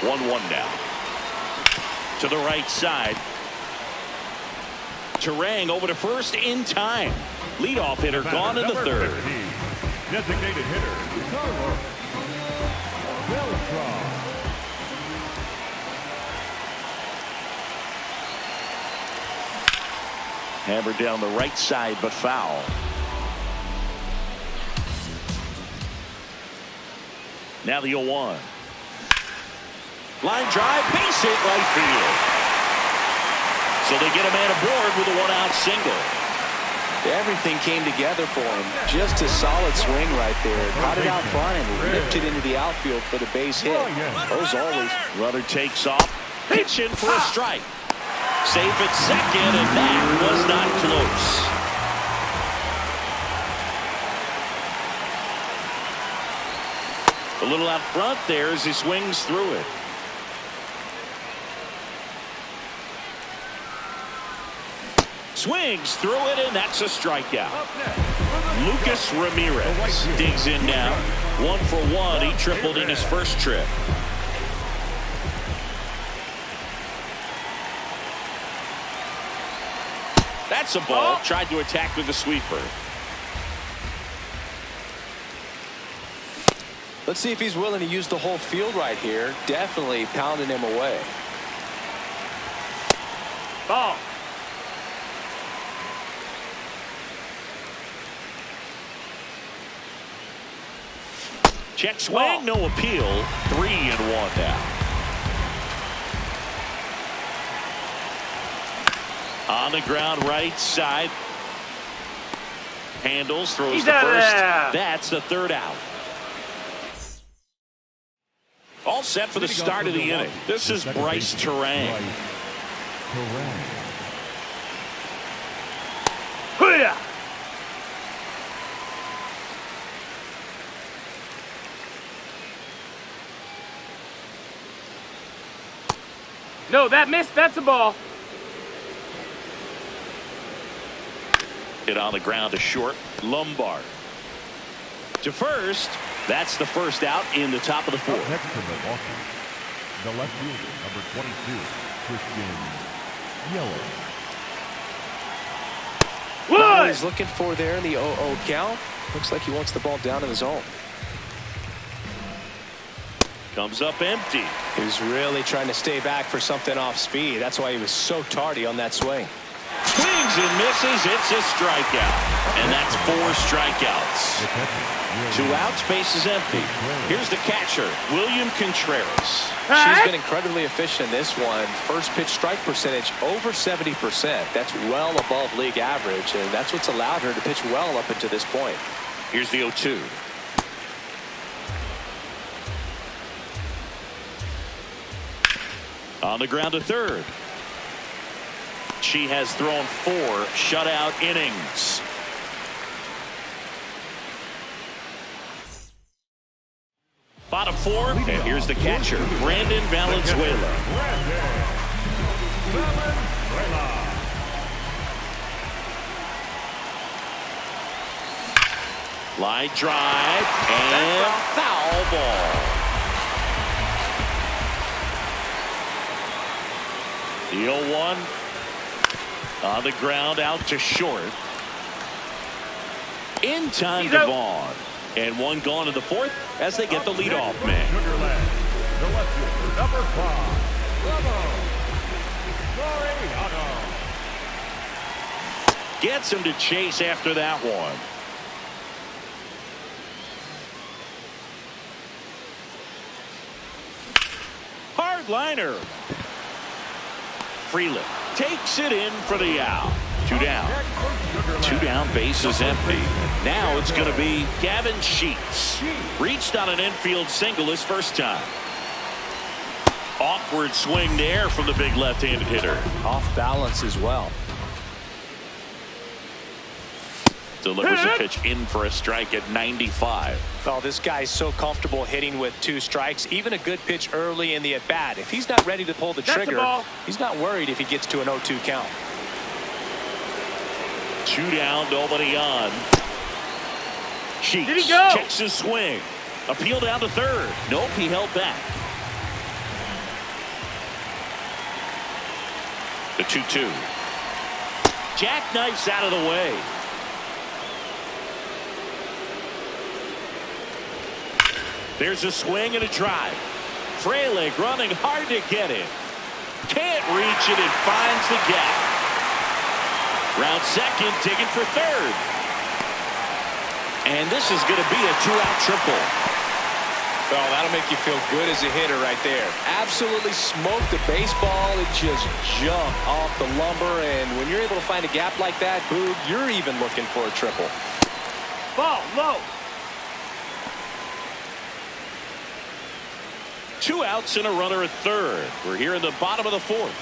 1-1 now. To the right side. Terang over to first in time. Leadoff hitter gone in the third. 50, designated hitter, Carlos Beltran. Hammered down the right side, but foul. Now the 0-1. Line drive, base hit right field. So they get a man aboard with a 1-out single. Everything came together for him. Just a solid swing right there. Caught it out front and ripped it into the outfield for the base hit. Those always. Runner takes off. Pitch in for a strike. Safe at second, and that was not close. A little out front there as he swings through it. Swings through it, and that's a strikeout. Lucas Ramirez digs in now. 1 for 1. He tripled in his first trip. That's a ball. Tried to attack with a sweeper. Let's see if he's willing to use the whole field right here. Definitely pounding him away. Ball. Check swing, no appeal. 3-1 now. On the ground, right side. Handles, throws the first. That's the third out. All set for the start of the inning. This is Bryce Terang. No, that missed. That's a ball. Hit on the ground to short. Lombard to first. That's the first out in the top of the fourth. Next to Milwaukee, the left fielder, number 22, Christian Yelich. What he's looking for there in the 0-0 count. Looks like he wants the ball down in the zone. Comes up empty. He was really trying to stay back for something off speed. That's why he was so tardy on that swing. Swings and misses. It's a strikeout. And that's 4 strikeouts. 2 outs, base is empty. Here's the catcher, William Contreras. She's been incredibly efficient in this one. First pitch strike percentage over 70%. That's well above league average, and that's what's allowed her to pitch well up until this point. Here's the 0-2. On the ground to third. She has thrown 4 shutout innings. Bottom 4, and here's the catcher, Brandon Valenzuela. Line drive and foul ball. The 0-1 on the ground out to short. In time to Vaughn. And 1 gone in the fourth as they get the leadoff man. The left fielder, number 5, Gets him to chase after that one. Hard liner. Freeland takes it in for the out. 2 down. 2 down, base is empty. Now it's going to be Gavin Sheets. Reached on an infield single his first time. Awkward swing there from the big left-handed hitter. Off balance as well. Delivers a pitch in for a strike at 95. Oh, this guy's so comfortable hitting with 2 strikes. Even a good pitch early in the at-bat. If he's not ready to pull the trigger, he's not worried if he gets to an 0-2 count. 2 down, nobody on. Sheets checks his swing. Appeal down to third. Nope, he held back. The 2-2. Jackknifes out of the way. There's a swing and a drive. Frelick running hard to get it. Can't reach it and finds the gap. Round second, digging for third. And this is going to be a 2-out triple. Oh, that'll make you feel good as a hitter right there. Absolutely smoked the baseball. It just jumped off the lumber. And when you're able to find a gap like that, Boog, you're even looking for a triple. Ball low. 2 outs and a runner at third. We're here in the bottom of the fourth.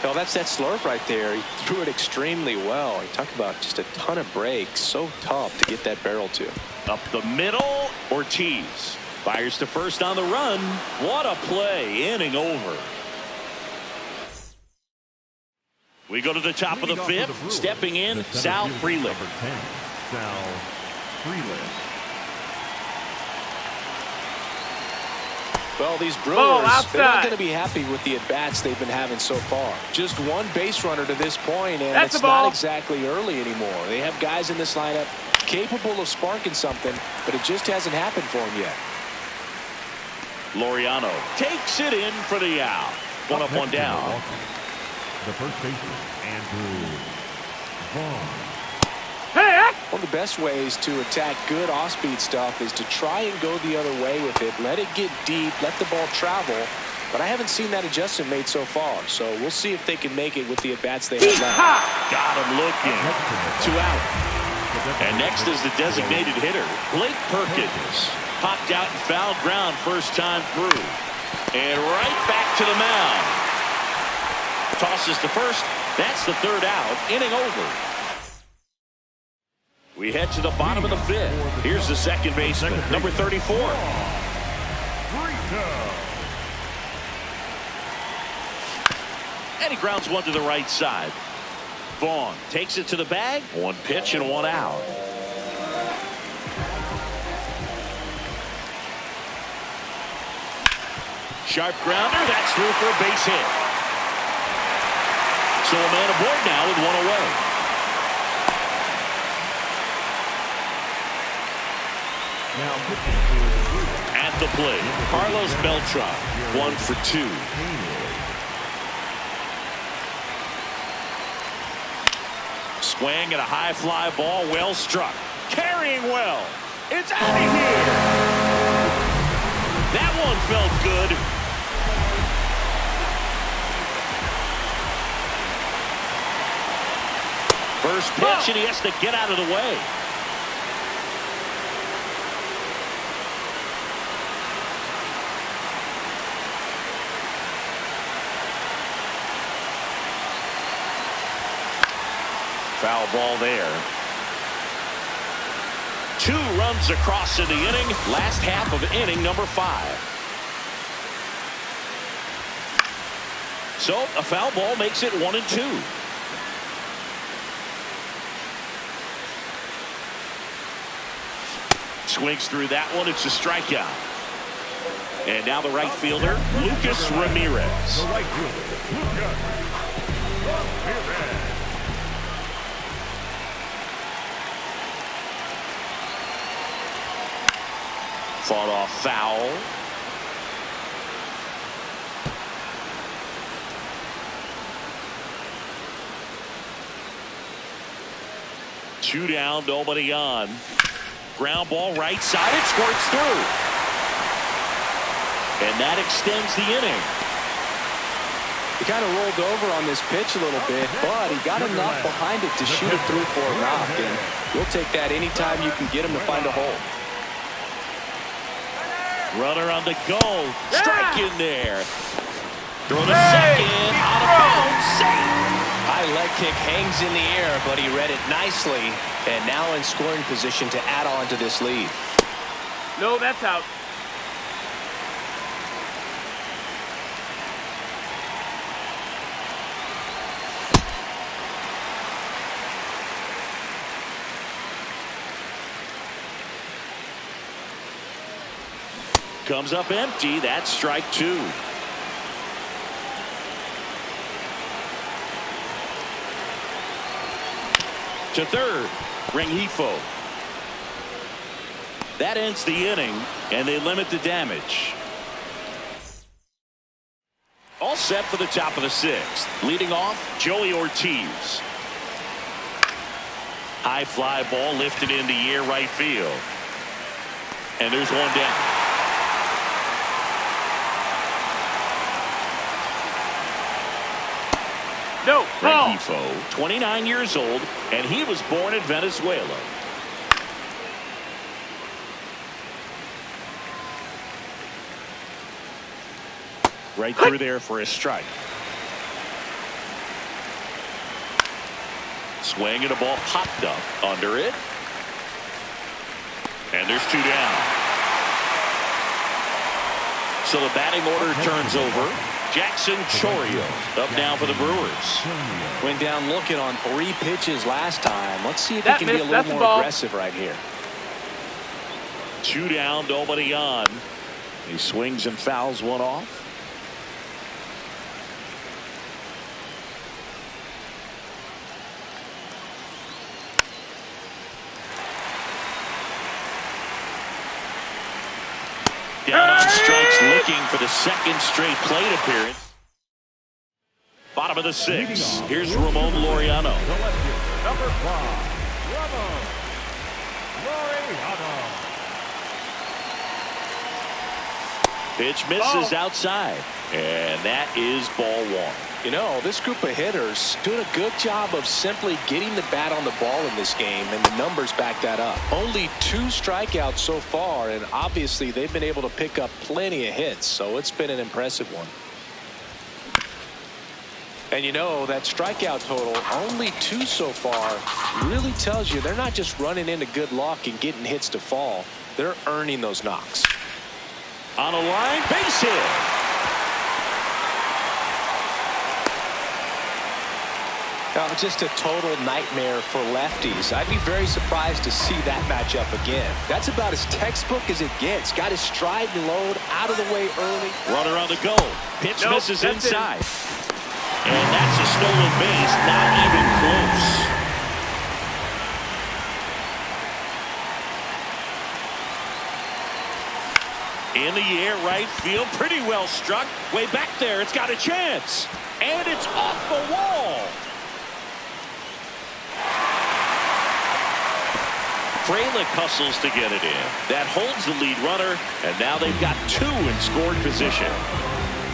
Oh, that's that slurve right there. He threw it extremely well. He talked about just a ton of breaks. So tough to get that barrel to. Up the middle, Ortiz fires to first on the run. What a play. Inning over. We go to the top of the fifth. Stepping in, Sal Frelick. Number 10, Sal Frelick. Well, these Brewers, they're not going to be happy with the at-bats they've been having so far. Just one base runner to this point, and it's not exactly early anymore. They have guys in this lineup capable of sparking something, but it just hasn't happened for them yet. Laureano takes it in for the out. One up, one down. The first baseman, Andrew Vaughn. One of the best ways to attack good off-speed stuff is to try and go the other way with it. Let it get deep, let the ball travel. But I haven't seen that adjustment made so far. So we'll see if they can make it with the at-bats they have left. Got him looking. 2 out. And next is the designated hitter, Blake Perkins. Popped out and fouled ground first time through. And right back to the mound. Tosses to first. That's the 3rd out. Inning over. We head to the bottom of the 5th. Here's the second baseman, number 34. And he grounds one to the right side. Vaughn takes it to the bag. 1 pitch and 1 out. Sharp grounder. That's through for a base hit. So a man aboard now with 1 away. At the plate, Carlos Beltran, 1 for 2. Swing and a high fly ball, well struck. Carrying well. It's out of here. That one felt good. First pitch, and he has to get out of the way. Foul ball there. 2 runs across in the inning. Last half of inning number 5. So a foul ball makes it 1-2. Swings through that one. It's a strikeout. And now the right fielder, Lucas Ramirez. The right fielder, Lucas Ramirez. Fought off foul. Two down, nobody on. Ground ball right side, it squirts through. And that extends the inning. He kind of rolled over on this pitch a little bit, but he got enough behind it to shoot it through for a knock. And you'll take that anytime you can get him to find a hole. Runner on the go. Strike in there. Throw to second. Out of bounds. Safe. High leg kick hangs in the air, but he read it nicely. And now in scoring position to add on to this lead. No, that's out. Comes up empty. That's strike 2. To third, Rengifo. That ends the inning, and they limit the damage. All set for the top of the sixth. Leading off, Joey Ortiz. High fly ball lifted in the air right field. And there's one down. No, ball. Rengifo, 29 years old, and he was born in Venezuela. Right through there for a strike. Swing and a ball popped up under it. And there's two down. So the batting order turns over. Jackson Chourio up now for the Brewers. Went down looking on 3 pitches last time. Let's see if he can be a little more aggressive right here. 2 down, nobody on. He swings and fouls one off. Down on strikes, looking for the second straight plate appearance. Bottom of the 6th. Here's Ramon Laureano. Number 5, Ramon Laureano. Pitch misses outside, and that is ball 1. You know, this group of hitters doing a good job of simply getting the bat on the ball in this game, and the numbers back that up. Only 2 strikeouts so far, and obviously they've been able to pick up plenty of hits, so it's been an impressive one. And you know, that strikeout total, only 2 so far, really tells you they're not just running into good luck and getting hits to fall. They're earning those knocks. On a line, base hit. Now, just a total nightmare for lefties. I'd be very surprised to see that matchup again. That's about as textbook as it gets. Got his stride and load out of the way early. Runner on the go. Pitch misses inside. And that's a stolen base, not even close. In the air, right field, pretty well struck. Way back there, it's got a chance. And it's off the wall. Frelick hustles to get it in. That holds the lead runner, and now they've got 2 in scored position.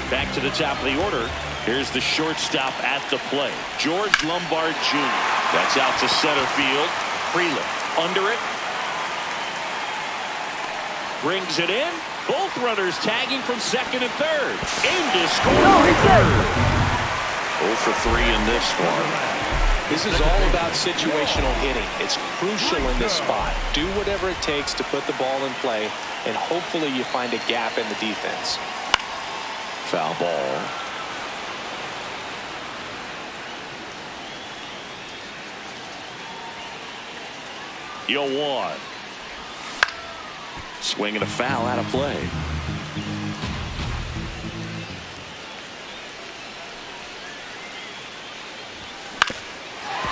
Back to the top of the order. Here's the shortstop at the plate, George Lombard Jr. That's out to center field. Frelick under it. Brings it in. Both runners tagging from second and third. Aim to score from third. 0 for 3 in this one. This is all about situational hitting. It's crucial in this spot. Do whatever it takes to put the ball in play, and hopefully you find a gap in the defense. Foul ball. Yo, 1. Swinging a foul out of play.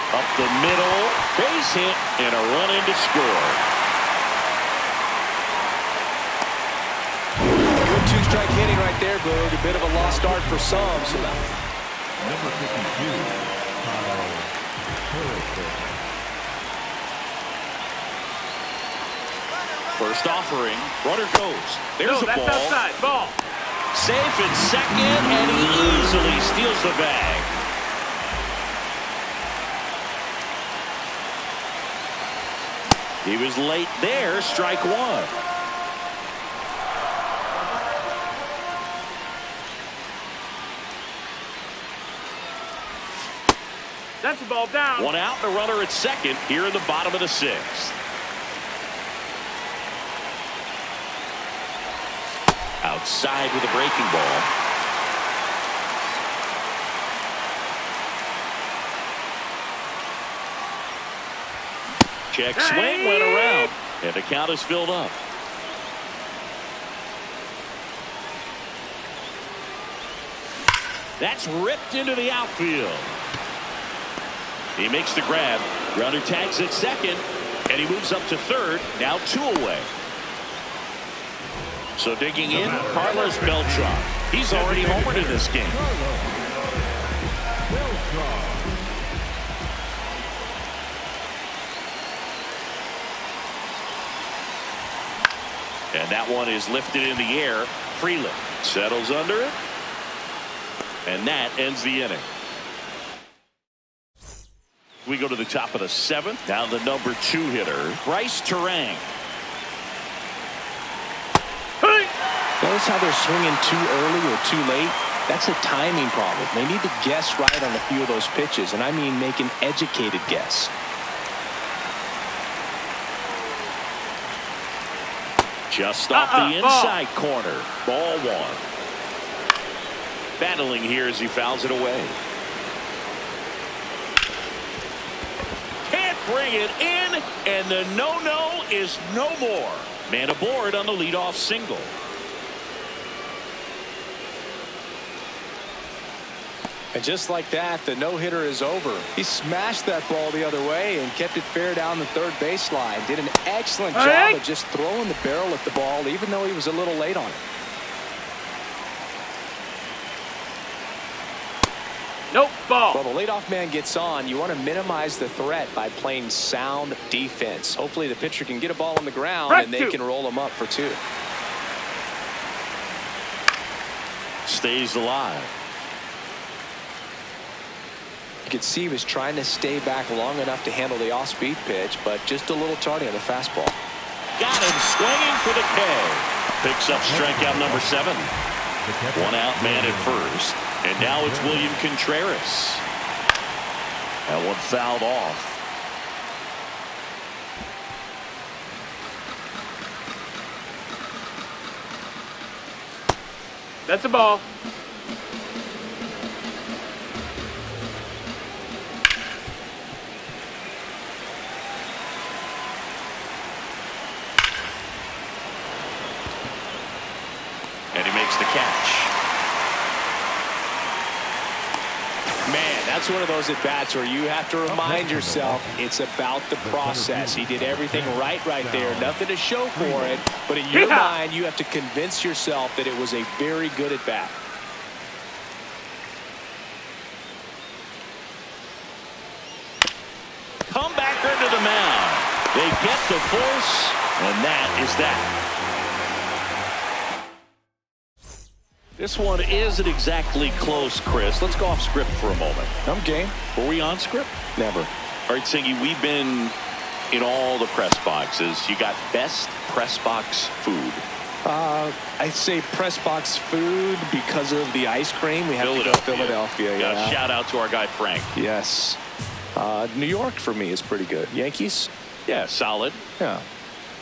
Up the middle, base hit, and a run in to score. Good 2-strike hitting right there, Boog. A bit of a lost start for some. Number 52, Polo. First offering, runner goes. There's a that's ball. outside. Ball. Safe in second, and he easily steals the bag. He was late there, strike 1. That's the ball down. 1 out, the runner at second here in the bottom of the 6th. Outside with a breaking ball. Check swing, went around, and the count is filled up. That's ripped into the outfield. He makes the grab. Grounder tags at second, and he moves up to third. Now 2 away. So digging in, Carlos Beltran. He's already homered in this game. And that one is lifted in the air. Freeland settles under it. And that ends the inning. We go to the top of the 7th. Now the number 2 hitter, Bryce Terang. Notice how they're swinging too early or too late? That's a timing problem. They need to guess right on a few of those pitches, and I mean make an educated guess. Just off the inside corner. Ball 1. Battling here as he fouls it away. Can't bring it in, and the no-no is no more. Man aboard on the leadoff single. And just like that, the no-hitter is over. He smashed that ball the other way and kept it fair down the third baseline. Did an excellent job of just throwing the barrel at the ball, even though he was a little late on it. Nope, ball. Well, the leadoff man gets on. You want to minimize the threat by playing sound defense. Hopefully the pitcher can get a ball on the ground and they can roll him up for 2. Stays alive. You could see he was trying to stay back long enough to handle the off-speed pitch, but just a little tardy on the fastball. Got him swinging for the K. Picks up strikeout number 7. 1 out man at first. And now it's William Contreras. That one fouled off. That's a ball. And he makes the catch. Man, that's one of those at-bats where you have to remind yourself it's about the process. He did everything right there. Nothing to show for it. But in your mind, you have to convince yourself that it was a very good at-bat. Comebacker to the mound. They get the force, and that is that. This one isn't exactly close, Chris. Let's go off script for a moment. I'm game. Were we on script? Never. All right, Singy, we've been in all the press boxes. You got best press box food. I say press box food because of the ice cream. We have to go Philadelphia. Yeah. Shout out to our guy Frank. Yes. New York for me is pretty good. Yankees? Yeah, solid. Yeah.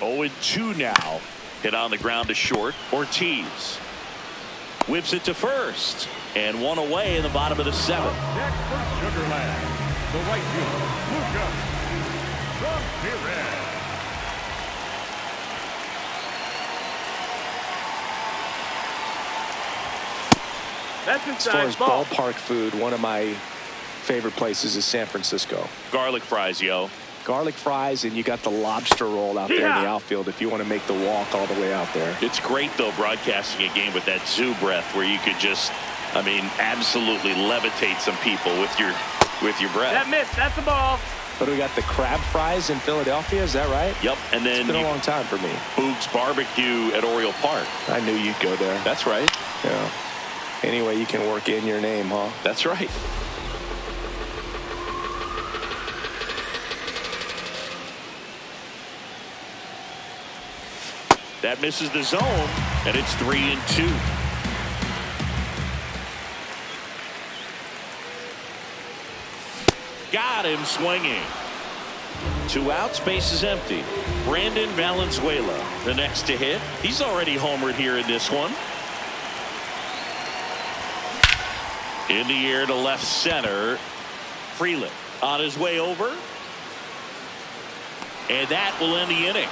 0-2 now. Hit on the ground to short. Ortiz whips it to first. And 1 away in the bottom of the 7th. Next for Sugarland, the right fielder, Lucas Ramirez. That's As far inside as ball. ballpark food, one of my favorite places is San Francisco. Garlic fries, yo. Garlic fries, and you got the lobster roll out there in the outfield if you want to make the walk all the way out there. It's great, though, broadcasting a game with that zoo breath where you could just, I mean, absolutely levitate some people with your breath. That missed. That's a ball. But we got the crab fries in Philadelphia, is that right? Yep, and then It's been a long time for me. Boog's Barbecue at Oriole Park. I knew you'd go there. That's right. Yeah. Anyway, you can work in your name, huh? That's right. That misses the zone, and it's 3-2. Got him swinging. 2 outs, base is empty. Brandon Valenzuela, the next to hit. He's already homered here in this one. In the air to left center. Freeland on his way over. And that will end the inning.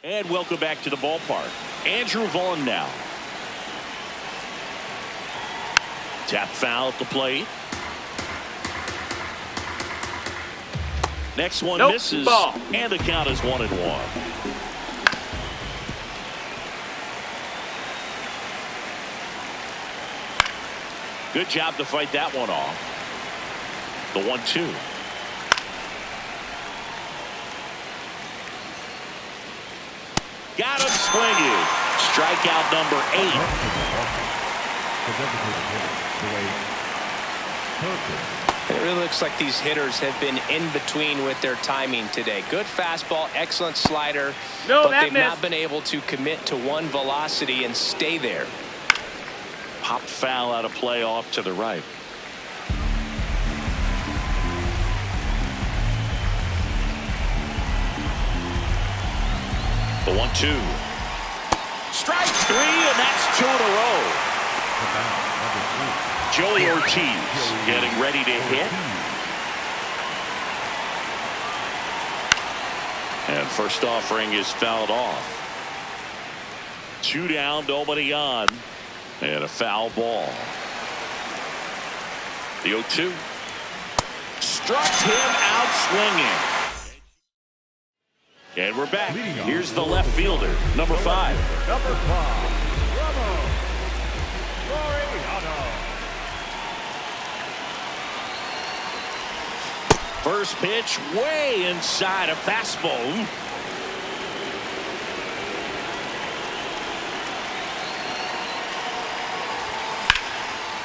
And welcome back to the ballpark. Andrew Vaughn now. Tap foul at the plate. Next one Nope. misses, Ball. and the count is 1-1. Good job to fight that one off. The 1-2. Got him swinging. Strikeout number 8. It really looks like these hitters have been in between with their timing today. Good fastball, excellent slider, No, but that they've missed. not been able to commit to one velocity and stay there. Popped foul out of play off to the right. The 1-2. Strike 3, and that's 2 in a row. Joey Ortiz getting ready to hit. And first offering is fouled off. 2 down, nobody on. And a foul ball. The 0-2. Struck him out swinging. And we're back. Here's the left fielder, number 5. Number 5, Laureano. First pitch way inside a fastball.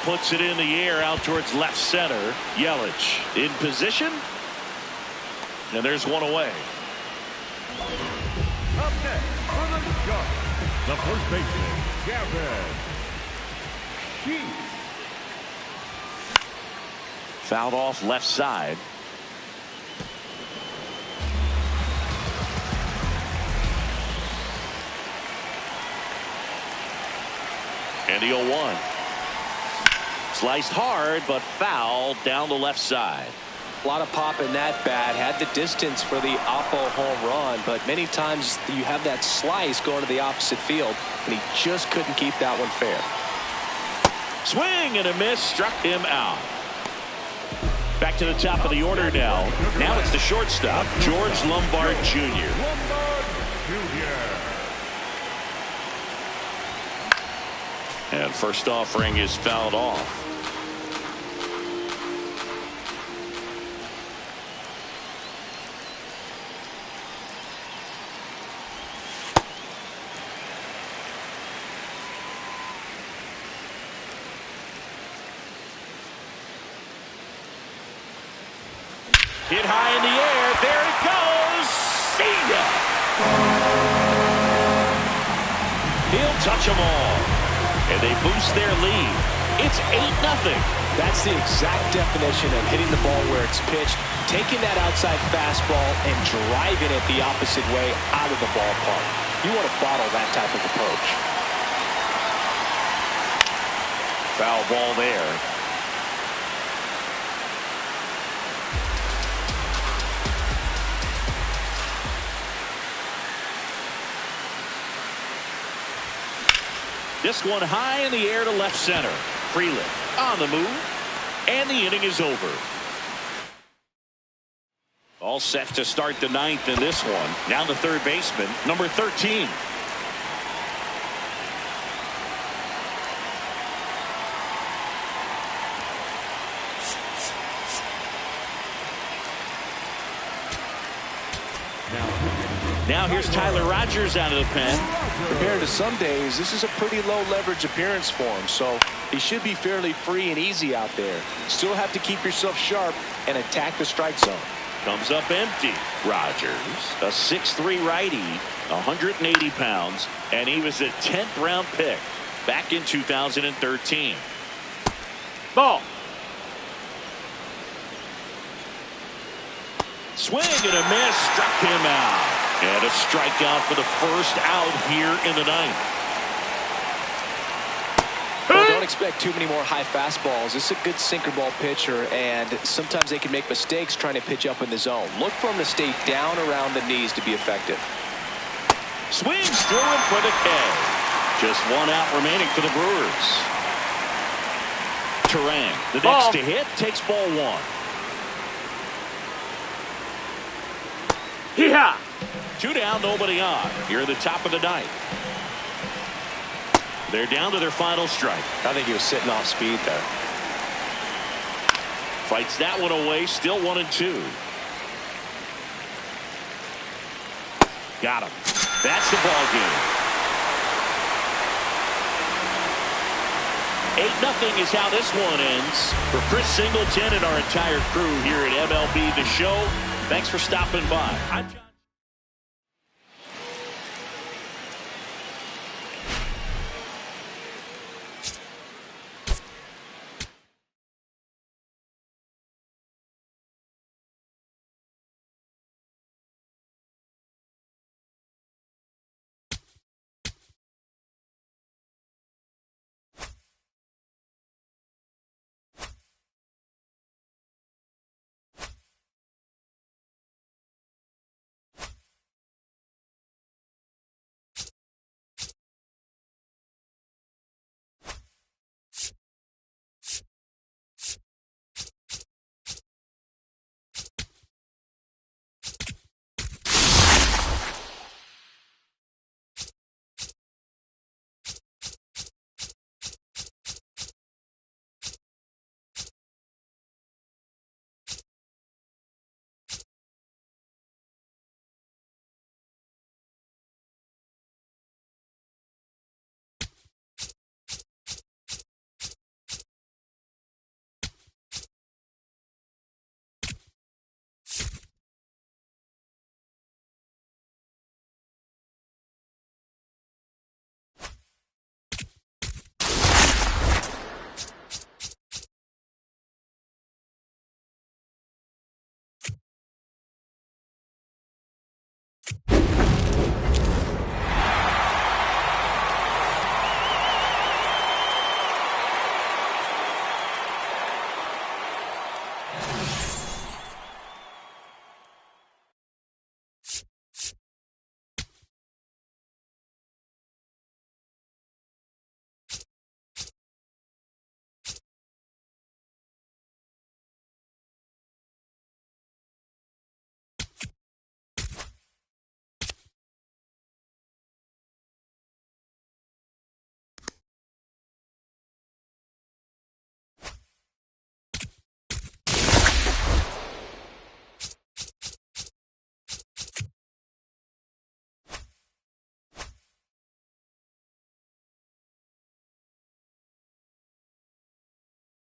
Puts it in the air out towards left center. Yelich in position. And there's one away. Up next for the shot, the first baseman, Gavin Sheets. Fouled off left side. And the 0-1. Sliced hard, but fouled down the left side. A lot of pop in that bat. Had the distance for the Oppo home run, but many times you have that slice going to the opposite field, and he just couldn't keep that one fair. Swing and a miss, struck him out. Back to the top of the order now. Now it's the shortstop, George Lombard Jr. And first offering is fouled off. Hit high in the air. There it goes. See ya. He'll touch them all. And they boost their lead. It's 8-0. That's the exact definition of hitting the ball where it's pitched, taking that outside fastball and driving it the opposite way out of the ballpark. You want to bottle that type of approach. Foul ball there. This one high in the air to left center. Freeland on the move, and the inning is over. All set to start the 9th in this one. Now the third baseman, number 13. Now here's Tyler Rogers out of the pen. Compared to some days, this is a pretty low leverage appearance for him, so he should be fairly free and easy out there. Still have to keep yourself sharp and attack the strike zone. Comes up empty. Rogers, a 6'3" righty, 180 pounds, and he was a 10th round pick back in 2013. Ball. Swing and a miss, struck him out. And a strikeout for the first out here in the 9th. Well, don't expect too many more high fastballs. This is a good sinker ball pitcher, and sometimes they can make mistakes trying to pitch up in the zone. Look for him to stay down around the knees to be effective. Swings through him for the K. Just one out remaining for the Brewers. Turan, the next to hit, takes ball 1. Yeah. 2 down, nobody on. Here at the top of the ninth. They're down to their final strike. I think he was sitting off speed there. Fights that one away. Still 1-2. Got him. That's the ball game. 8-0 is how this one ends. For Chris Singleton and our entire crew here at MLB The Show, thanks for stopping by.